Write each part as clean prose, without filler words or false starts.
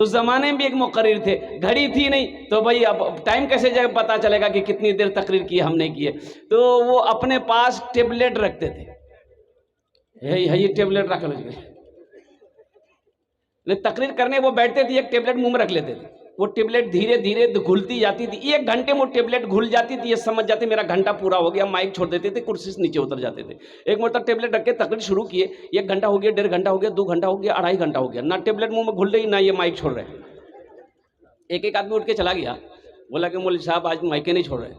उस जमाने में भी एक मुकर्रिर थे, घड़ी थी नहीं, तो भाई अब टाइम कैसे जगह पता चलेगा कि कितनी देर तकरीर की हमने की है। तो वो अपने पास टेबलेट रखते थे, ये टेबलेट रख लो। तकरीर करने वो बैठते थे, एक टेबलेट मुंह में रख लेते थे। वो टेबलेट धीरे धीरे घुलती जाती थी, 1 घंटे में वो टेबलेट घुल जाती थी। ये समझ जाते मेरा घंटा पूरा हो गया, माइक छोड़ देते थे, कुर्सी से नीचे उतर जाते थे। एक मतलब टेबलेट रख के तकरीर शुरू किए, 1 घंटा हो गया, 1.5 घंटा हो गया, 2 घंटा हो गया, 2.5 घंटा हो गया, ना टेबलेट मुंह में घुल रही, ना ये माइक छोड़ रहे। एक आदमी उठ के चला गया, बोला कि मौलवी साहब आज माइके नहीं छोड़ रहे।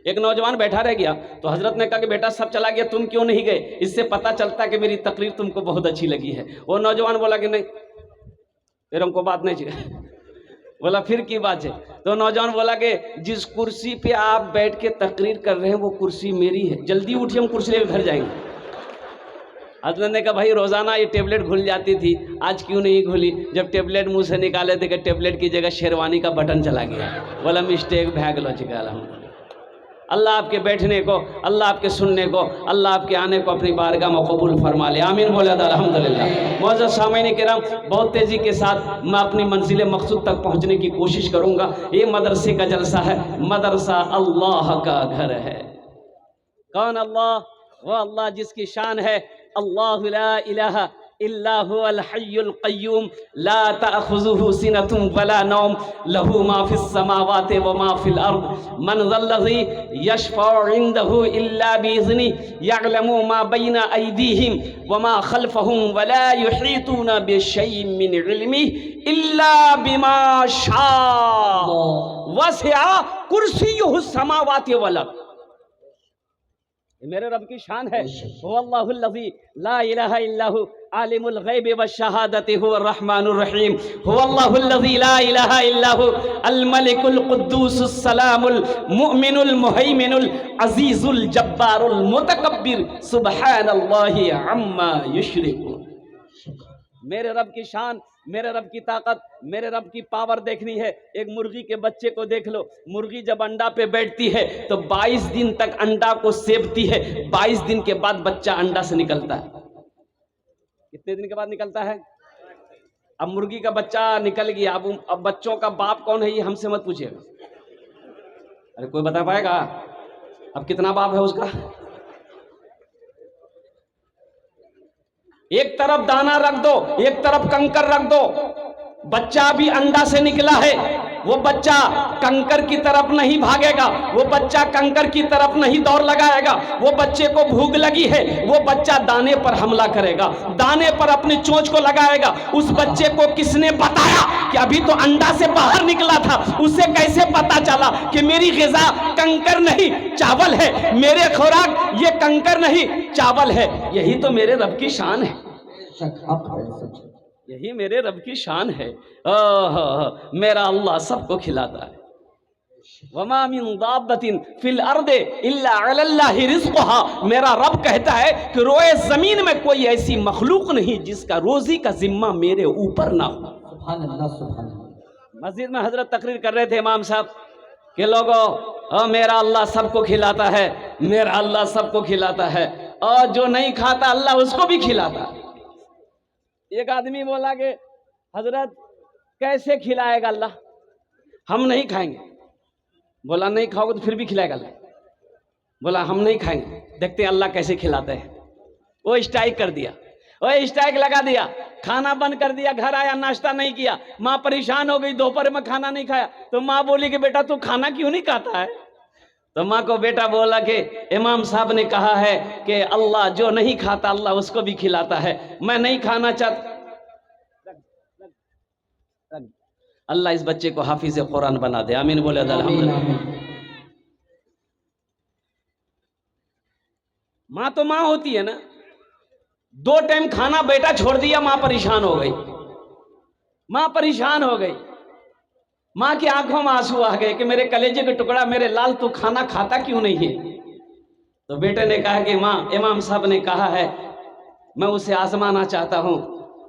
एक नौजवान बैठा रह गया, तो हजरत ने कहा कि बेटा सब चला गया, तुम क्यों नहीं गए? इससे पता चलता है कि मेरी तकरीर तुमको बहुत अच्छी लगी है। वो नौजवान बोला कि नहीं, फिर हमको बात नहीं चाहिए। बोला फिर की बात है? तो नौजवान बोला कि जिस कुर्सी पे आप बैठ के तकरीर कर रहे हैं वो कुर्सी मेरी है, जल्दी उठिए, हम कुर्सी लेकर घर जाएंगे। हजरत ने कहा भाई रोजाना ये टेबलेट घुल जाती थी, आज क्यों नहीं घुली? जब टेबलेट मुंह से निकाले थे कि टेबलेट की जगह शेरवानी का बटन चला गया। बोला मिस्टेक भाग लो चिका। अल्लाह आपके बैठने को, अल्लाह आपके सुनने को, अल्लाह आपके आने को अपनी बारगाह में कबूल फरमा ले। आमीन बोले अल्हम्दुलिल्लाह। मौजूद सामीन किराम, बहुत तेज़ी के साथ मैं अपनी मंजिल मकसूद तक पहुँचने की कोशिश करूँगा। ये मदरसे का जलसा है, मदरसा अल्लाह का घर है। कौन अल्लाह? वो अल्लाह जिसकी शान है अल्लाहु ला इलाहा इल्ला हुवल हय्युल क़य्यूम ला तअख़ुज़ुहु सिनतुन वला नौम लहू मा फ़िस समावाति व मा फ़िल अर्द मन ज़ल्लज़ी यशफ़अउ इंदहु इल्ला बिइज़्निही यअलमु मा बैना अयदीहिम व मा ख़ल्फ़हुम वला युहीतूना बिशैइन मिन इल्मिही इल्ला बिमा शाअ वसिअ कुर्सियुहुस समावाति वल अर्द। मेरे रब की शान है। हुवल्लाहुल्लज़ी ला इलाहा इल्लहु आलिमुल गैबि वश्शहादति हुवर रहमानुर रहीम। हुवल्लाहुल्लज़ी ला इलाहा इल्लहु अल मलिकुल कुद्दूसुस सलामुल मुमिनुल मुहैमिनुल अज़ीज़ुल जब्बारुल मुतकब्बिर सुब्हानल्लाहि अम्मा युश्रिकून। मेरे रब की शान, मेरे रब की ताकत, मेरे रब की पावर देखनी है। एक मुर्गी के बच्चे को देख लो, मुर्गी जब अंडा पे बैठती है तो 22 दिन तक अंडा को सेवती है, 22 दिन के बाद बच्चा अंडा से निकलता है। कितने दिन के बाद निकलता है? अब मुर्गी का बच्चा निकल गया, अब बच्चों का बाप कौन है ये हमसे मत पूछिएगा। अरे कोई बता पाएगा अब कितना बाप है उसका? एक तरफ दाना रख दो, एक तरफ कंकर रख दो। बच्चा भी अंडा से निकला है, वो बच्चा कंकर की तरफ नहीं भागेगा, वो बच्चा कंकर की तरफ नहीं दौड़ लगाएगा। वो बच्चे को भूख लगी है, वो बच्चा दाने पर हमला करेगा, दाने पर अपनी चोंच को लगाएगा। उस बच्चे को किसने बताया कि अभी तो अंडा से बाहर निकला था? उसे कैसे पता चला कि मेरी ग़िज़ा कंकर नहीं चावल है, मेरे खुराक ये कंकर नहीं चावल है? यही तो मेरे रब की शान है, यही मेरे रब की शान है। मेरा अल्लाह सबको खिलाता है। वमा मिन दाब्बतिन फिल अर्दि इल्ला अलल्लाहि रिज़्क़ुहा। मेरा रब कहता है कि रोए जमीन में कोई ऐसी मखलूक नहीं जिसका रोजी का जिम्मा मेरे ऊपर ना हो। सुभान अल्लाह, सुभान अल्लाह। मस्जिद में हजरत तकरीर कर रहे थे इमाम साहब कि लोगों मेरा अल्लाह सबको खिलाता है, मेरा अल्लाह सबको खिलाता है, और जो नहीं खाता अल्लाह उसको भी खिलाता है। एक आदमी बोला कि हजरत कैसे खिलाएगा अल्लाह? हम नहीं खाएंगे। बोला नहीं खाओगे तो फिर भी खिलाएगा अल्लाह? बोला हम नहीं खाएंगे, देखते हैं अल्लाह कैसे खिलाते हैं। वो स्ट्राइक कर दिया, वो स्ट्राइक लगा दिया, खाना बंद कर दिया। घर आया, नाश्ता नहीं किया, माँ परेशान हो गई, दोपहर में खाना नहीं खाया। तो माँ बोली कि बेटा तू खाना क्यों नहीं खाता है? तो माँ को बेटा बोला कि इमाम साहब ने कहा है कि अल्लाह जो नहीं खाता अल्लाह उसको भी खिलाता है, मैं नहीं खाना चाहता। अल्लाह इस बच्चे को हाफिज़ कुरान बना दे। आमीन बोले अल्हम्दुलिल्लाह। माँ तो माँ होती है ना, 2 टाइम खाना बेटा छोड़ दिया, माँ परेशान हो गई, माँ परेशान हो गई। माँ की आंखों में आंसू आ गए कि मेरे कलेजे के टुकड़ा, मेरे लाल, तू खाना खाता क्यों नहीं है? तो बेटे ने कहा कि माँ, इमाम साहब ने कहा है मैं उसे आजमाना चाहता हूँ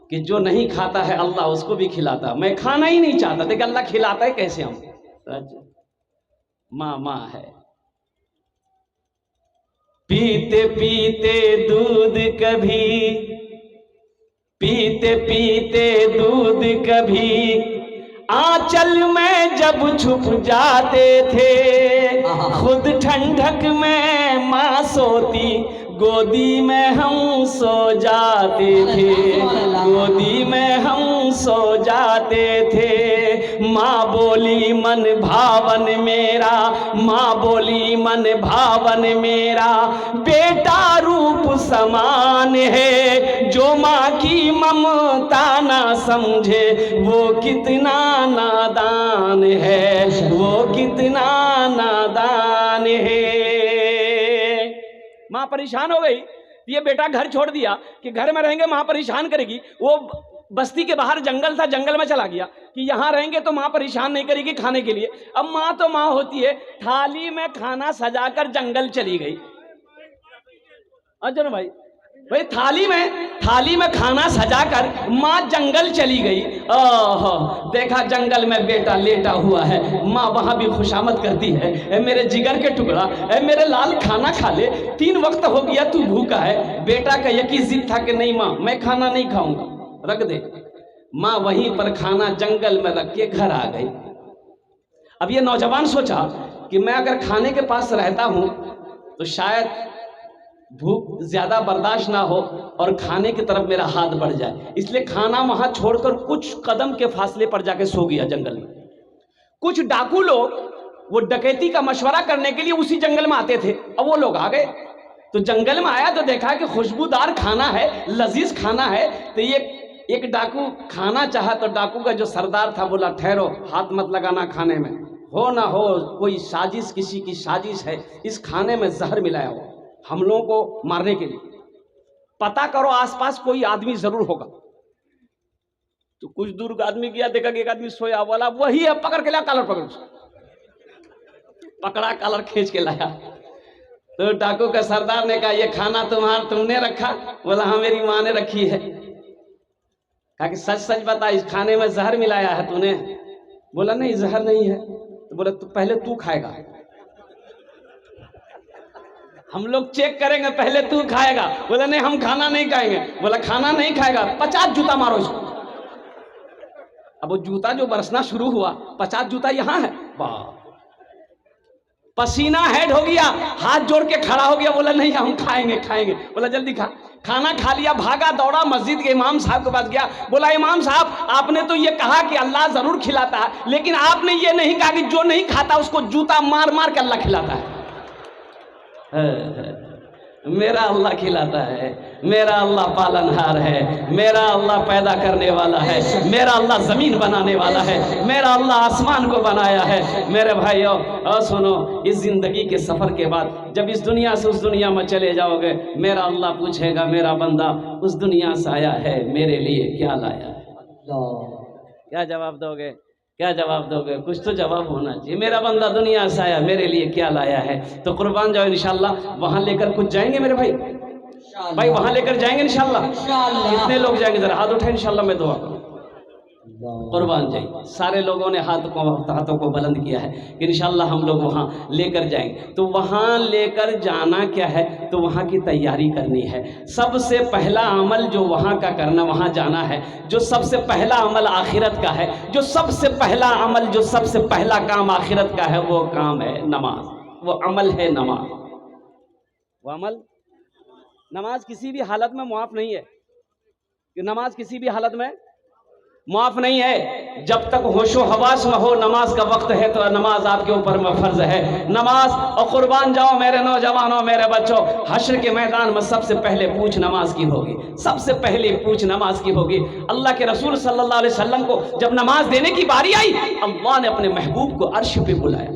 कि जो नहीं खाता है अल्लाह उसको भी खिलाता। मैं खाना ही नहीं चाहता, देखिए अल्लाह खिलाता है कैसे हम। माँ माँ है। पीते पीते दूध कभी, पीते पीते दूध कभी आंचल में जब छुप जाते थे, खुद ठंडक में माँ सोती, गोदी में हम सो जाते थे, गोदी में हम सो जाते थे। माँ बोली मन भावन मेरा, माँ बोली मन भावन मेरा, बेटा रूप समान है, जो माँ की ममता ना समझे वो कितना नादान है, वो कितना नादान है। माँ परेशान हो गई, ये बेटा घर छोड़ दिया कि घर में रहेंगे माँ परेशान करेगी। वो बस्ती के बाहर जंगल था, जंगल में चला गया कि यहाँ रहेंगे तो माँ परेशान नहीं करेगी खाने के लिए। अब माँ तो माँ होती है, थाली में खाना सजाकर जंगल चली गई। अर्जुन भाई थाली में खाना सजाकर माँ जंगल चली गई। ओह, देखा जंगल में बेटा लेटा हुआ है, माँ वहां भी खुशामद करती है, ए मेरे जिगर के टुकड़ा, ए मेरे लाल खाना खा ले, 3 वक्त हो गया तू भूखा है। बेटा का यकीन जिद था कि नहीं माँ मैं खाना नहीं खाऊंगा, रख दे। माँ वहीं पर खाना जंगल में रख के घर आ गई। अब ये नौजवान सोचा कि मैं अगर खाने के पास रहता हूं तो शायद भूख ज्यादा बर्दाश्त ना हो और खाने की तरफ मेरा हाथ बढ़ जाए, इसलिए खाना वहां छोड़कर कुछ कदम के फासले पर जाके सो गया जंगल में। कुछ डाकू लोग वो डकैती का मशवरा करने के लिए उसी जंगल में आते थे। अब वो लोग आ गए तो जंगल में आया तो देखा कि खुशबूदार खाना है, लजीज खाना है। तो ये एक डाकू खाना चाहा तो डाकू का जो सरदार था बोला ठहरो, हाथ मत लगाना खाने में, हो ना हो कोई साजिश, किसी की साजिश है, इस खाने में जहर मिलाया हो हम लोगों को मारने के लिए, पता करो आसपास कोई आदमी जरूर होगा। तो कुछ दूर का आदमी गया, देखा कि एक आदमी सोया, बोला वही है, पकड़ के लाया, कॉलर पकड़ा, कॉलर खींच के लाया। तो डाकू का सरदार ने कहा ये खाना तुमने रखा? बोला हाँ मेरी माँ ने रखी है। कहा कि सच सच बता, इस खाने में जहर मिलाया है तूने? बोला नहीं जहर नहीं है। तो बोला तो पहले तू खाएगा, हम लोग चेक करेंगे, पहले तू खाएगा। बोला नहीं हम खाना नहीं खाएंगे। बोला खाना नहीं खाएगा, 50 जूता मारो इसको। अब वो जूता जो बरसना शुरू हुआ, 50 जूता यहां है, वाह, पसीना हेड हो गया, हाथ जोड़ के खड़ा हो गया। बोला नहीं हम खाएंगे। बोला जल्दी खा। खाना खा लिया, भागा दौड़ा मस्जिद के इमाम साहब के पास गया। बोला इमाम साहब आपने तो ये कहा कि अल्लाह जरूर खिलाता है, लेकिन आपने ये नहीं कहा कि जो नहीं खाता उसको जूता मार मार के अल्लाह खिलाता है। मेरा अल्लाह खिलाता है, मेरा अल्लाह पालनहार है, मेरा अल्लाह पैदा करने वाला है, मेरा अल्लाह जमीन बनाने वाला है, मेरा अल्लाह आसमान को बनाया है। मेरे भाइयों और सुनो, इस जिंदगी के सफर के बाद जब इस दुनिया से उस दुनिया में चले जाओगे, मेरा अल्लाह पूछेगा मेरा बंदा उस दुनिया से आया है, मेरे लिए क्या लाया है? क्या जवाब दोगे? क्या जवाब दोगे? कुछ तो जवाब होना चाहिए। मेरा बंदा दुनिया से आया, मेरे लिए क्या लाया है? तो कुर्बान जाओ इंशाल्लाह, वहां लेकर कुछ जाएंगे मेरे भाई, वहां लेकर जाएंगे इंशाल्लाह। कितने लोग जाएंगे? जरा हाथ उठाए, इंशाल्लाह मैं दुआ करूं। कुर्बान जाइए। सारे लोगों ने हाथों को बुलंद किया है कि इंशाल्लाह हम लोग वहाँ लेकर जाएंगे। तो वहाँ लेकर जाना क्या है? तो वहाँ की तैयारी करनी है। सबसे पहला अमल जो वहाँ का करना, वहाँ जाना है, जो सबसे पहला अमल आखिरत का है, जो सबसे पहला अमल, जो सबसे पहला काम आखिरत का है, वो काम है नमाज, वो अमल है नमाज। वो अमल, नमाज किसी भी हालत में मुआफ नहीं है, कि नमाज किसी भी हालत में मुआफ नहीं है। जब तक होशो हवास में हो, नमाज का वक्त है तो नमाज आपके ऊपर में फर्ज है। नमाज, और कुर्बान जाओ मेरे नौजवानों, मेरे बच्चों, हश्र के मैदान में सबसे पहले पूछ नमाज की होगी, सबसे पहले पूछ नमाज की होगी। अल्लाह के रसूल सल्लल्लाहु अलैहि वसल्लम को जब नमाज देने की बारी आई, अल्लाह ने अपने महबूब को अर्श पे बुलाया।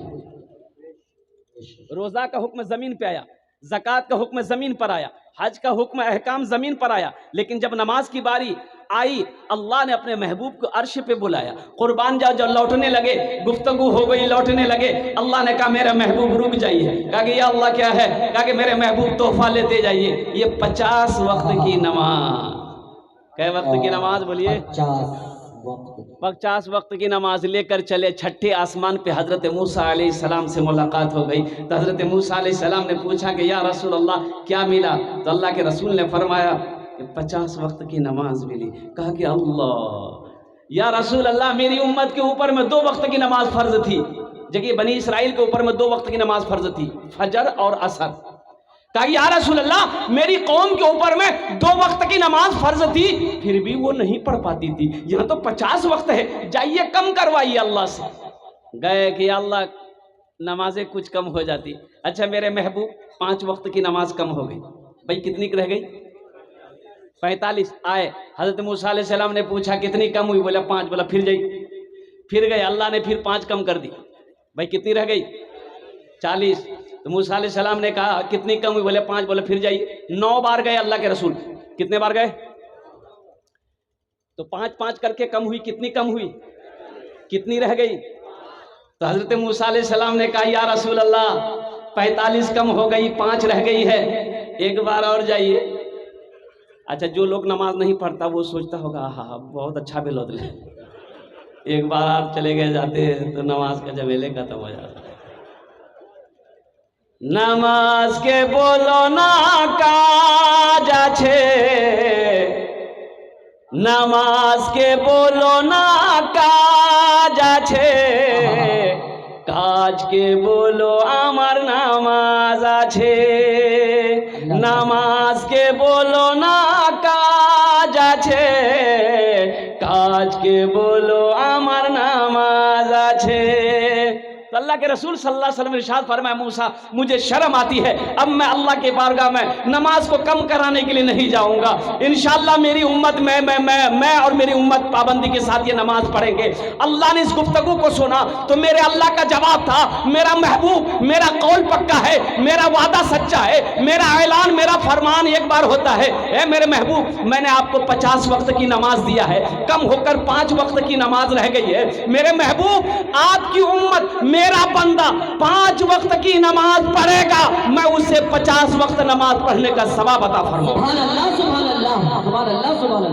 रोजा का हुक्म जमीन पे आया, ज़कात का हुक्म जमीन पर आया, हज का हुक्म अहकाम जमीन पर आया, लेकिन जब नमाज की बारी आई, अल्लाह ने अपने महबूब को अर्श पे बुलाया। कुर्बान जाओ, जब लौटने लगे, गुफ्तगू हो गई, लौटने लगे, अल्लाह ने कहा मेरा महबूब रुक जाइए। कहा कि या अल्लाह क्या है? कहा कि मेरे महबूब तोहफा लेते जाइए, ये 50 वक्त की नमाज। कै वक्त की नमाज बोलिए? 50 वक्त की नमाज लेकर चले। छठे आसमान पे हजरत मूसा अलैहिस्सलाम से मुलाकात हो गई। तो हजरत मूसा अलैहिस्सलाम ने पूछा कि या रसूल अल्लाह क्या मिला? तो अल्लाह के रसूल ने फरमाया कि 50 वक्त की नमाज मिली। कहा कि अल्लाह, या रसूल अल्लाह, मेरी उम्मत के ऊपर में 2 वक्त की नमाज फर्ज थी। जबकि बनी इसराइल के ऊपर में 2 वक्त की नमाज फर्ज थी, फजर और असर। कहा या रसूल अल्लाह, मेरी कौम के ऊपर में 2 वक्त की नमाज फर्ज थी, फिर भी वो नहीं पढ़ पाती थी। यहाँ तो 50 वक्त है, जाइए कम करवाइए अल्लाह से। गए कि अल्लाह नमाजें कुछ कम हो जाती। अच्छा मेरे महबूब, 5 वक्त की नमाज कम हो गई। भाई कितनी रह गई? 45। आए हजरत मूसा अलैहिस्सलाम ने पूछा कितनी कम हुई? बोला 5। बोला फिर जाइए। फिर गए, अल्लाह ने फिर 5 कम कर दी। भाई कितनी रह गई? 40। तो मूसा अलैहिस्सलाम ने कहा कितनी कम हुई? बोले 5। बोले फिर जाइए। 9 बार गए अल्लाह के रसूल। कितने बार गए? तो 5-5 करके कम हुई। कितनी कम हुई? कितनी रह गई? तो हजरत मूसा अलैहिस्सलाम ने कहा या रसूल अल्लाह, 45 कम हो गई, 5 रह गई है, एक बार और जाइए। अच्छा, जो लोग नमाज नहीं पढ़ता वो सोचता होगा हाँ बहुत अच्छा बेलोद ले, एक बार आप चले गए जाते तो नमाज का झमेले खत्म हो जाता। नमाज के बोलो ना काज आछे, नमाज के बोलो ना काज आछे, काज के बोलो आमार नामाज आछे। नामाज के बोलो ना काज आछे, काज के बोलो आमार नामाज आछे। तो अल्लाह के रसूल सल्लल्लाहु अलैहि वसल्लम इरशाद फरमाया, मूसा मुझे शर्म आती है, अब मैं अल्लाह के बारगाह में नमाज को कम कराने के लिए नहीं जाऊंगा। इंशाअल्लाह मेरी उम्मत मैं और मेरी उम्मत पाबंदी के साथ ये नमाज पढ़ेंगे। अल्लाह ने इस गुफ्तगू को सुना तो मेरे अल्लाह का जवाब था, मेरा महबूब, मेरा कौल पक्का है, मेरा वादा सच्चा है, मेरा ऐलान, मेरा फरमान एक बार होता है। ए मेरे महबूब, मैंने आपको 50 वक्त की नमाज दिया है, कम होकर 5 वक्त की नमाज रह गई है। मेरे महबूब, आपकी उम्मत, मेरा बंदा 5 वक्त की नमाज पढ़ेगा, मैं उसे 50 वक्त नमाज पढ़ने का सवाब अता फरमाऊंगा। सुभान अल्लाह, सुभान अल्लाह, सुभान अल्लाह, सुभान अल्लाह।